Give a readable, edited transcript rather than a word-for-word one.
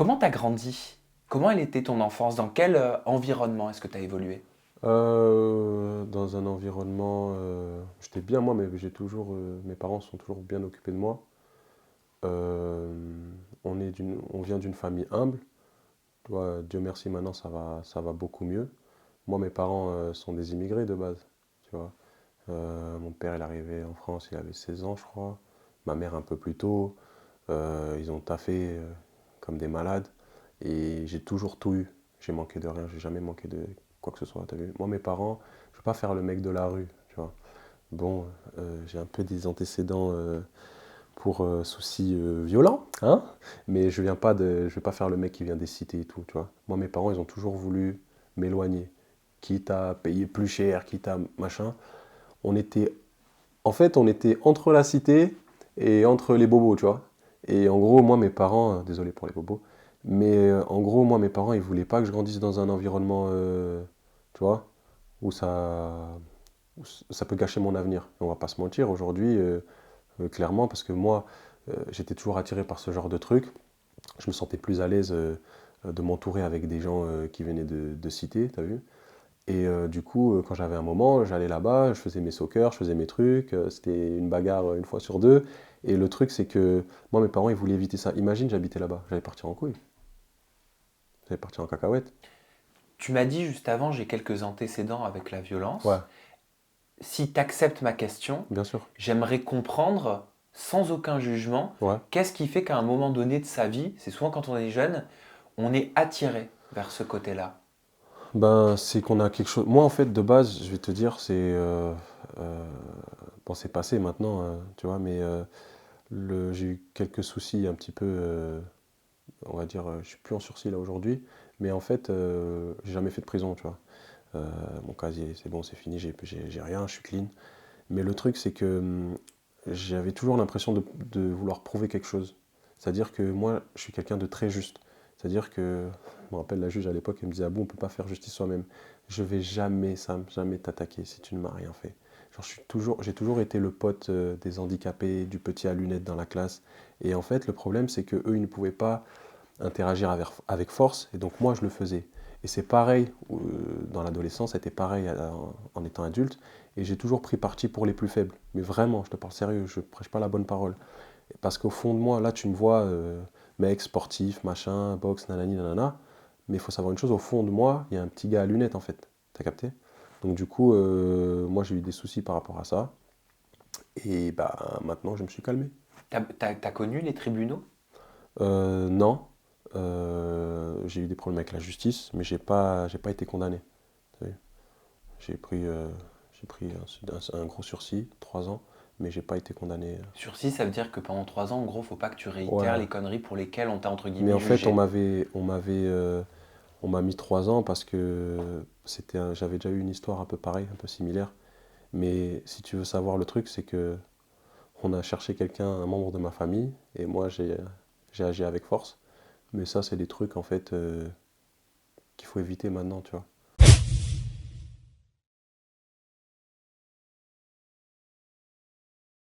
Comment t'as grandi? Comment elle était ton enfance? Dans quel environnement est-ce que t'as évolué? Dans un environnement, j'étais bien moi, mais mes parents sont toujours bien occupés de moi. On vient d'une famille humble. Tu vois, Dieu merci, maintenant ça va beaucoup mieux. Moi, mes parents sont des immigrés de base, tu vois. Mon père, il est arrivé en France, il avait 16 ans, je crois. Ma mère un peu plus tôt. Ils ont taffé comme des malades. Et j'ai toujours tout eu. J'ai manqué de rien, j'ai jamais manqué de quoi que ce soit. T'as vu? Moi, mes parents, je veux pas faire le mec de la rue, tu vois. Bon, j'ai un peu des antécédents pour soucis violents, hein, mais je vais pas faire le mec qui vient des cités et tout, tu vois. Moi, mes parents, ils ont toujours voulu m'éloigner, quitte à payer plus cher, quitte à machin. On était, on était entre la cité et entre les bobos, tu vois. Et en gros, moi, mes parents, désolé pour les bobos, mais en gros, moi, mes parents, ils voulaient pas que je grandisse dans un environnement, tu vois, où ça peut gâcher mon avenir. On va pas se mentir, aujourd'hui, clairement, parce que moi, j'étais toujours attiré par ce genre de truc. Je me sentais plus à l'aise de m'entourer avec des gens qui venaient de cité, t'as vu? Et du coup, quand j'avais un moment, j'allais là-bas, je faisais mes sockers, je faisais mes trucs, c'était une bagarre une fois sur deux. Et le truc, c'est que moi, mes parents, ils voulaient éviter ça. Imagine, j'habitais là-bas, j'allais partir en couille, j'allais partir en cacahuète. Tu m'as dit juste avant, j'ai quelques antécédents avec la Ouais, violence. Si t'acceptes ma question, bien sûr. j'aimerais comprendre, sans aucun jugement, Ouais. qu'est-ce qui fait qu'à un moment donné de sa vie, c'est souvent quand on est jeune, on est attiré vers ce côté-là. Ben, c'est qu'on a quelque chose. Moi, en fait, de base, je vais te dire, euh, bon, c'est passé maintenant, tu vois, mais j'ai eu quelques soucis un petit peu. On va dire, je suis plus en sursis là aujourd'hui, mais en fait, j'ai jamais fait de prison, tu vois. Mon casier, c'est bon, c'est fini, j'ai rien, je suis clean. Mais le truc, c'est que j'avais toujours l'impression de vouloir prouver quelque chose. C'est-à-dire que moi, je suis quelqu'un de très juste. C'est-à-dire que, je me rappelle la juge à l'époque, elle me disait, ah bon, on peut pas faire justice soi-même. Je vais jamais, Sam, jamais t'attaquer si tu ne m'as rien fait. Genre, j'ai toujours été le pote des handicapés, du petit à lunettes dans la classe. Et en fait, le problème, c'est que eux, ils ne pouvaient pas interagir avec force, et donc moi je le faisais. Et c'est pareil, dans l'adolescence, c'était pareil en étant adulte, et j'ai toujours pris parti pour les plus faibles. Mais vraiment, je te parle sérieux, je prêche pas la bonne parole. Parce qu'au fond de moi, là tu me vois, mec, sportif, machin, boxe, nanani, nanana, mais il faut savoir une chose, au fond de moi, il y a un petit gars à lunettes en fait. T'as capté? Donc du coup, moi j'ai eu des soucis par rapport à ça, et bah maintenant je me suis calmé. T'as connu les tribunaux? Non. J'ai eu des problèmes avec la justice, mais j'ai pas été condamné. T'as vu. J'ai pris, j'ai pris un gros sursis, 3 ans, mais j'ai pas été condamné. Sursis, ça veut dire que pendant 3 ans, en gros, faut pas que tu réitères Ouais. les conneries pour lesquelles on t'a entre Mais guillemets en fait, jugé. on m'a mis 3 ans parce que j'avais déjà eu une histoire un peu pareille, un peu similaire. Mais si tu veux savoir le truc, c'est que on a cherché quelqu'un, un membre de ma famille, et moi j'ai agi avec force. Mais ça, c'est des trucs en fait qu'il faut éviter maintenant, tu vois.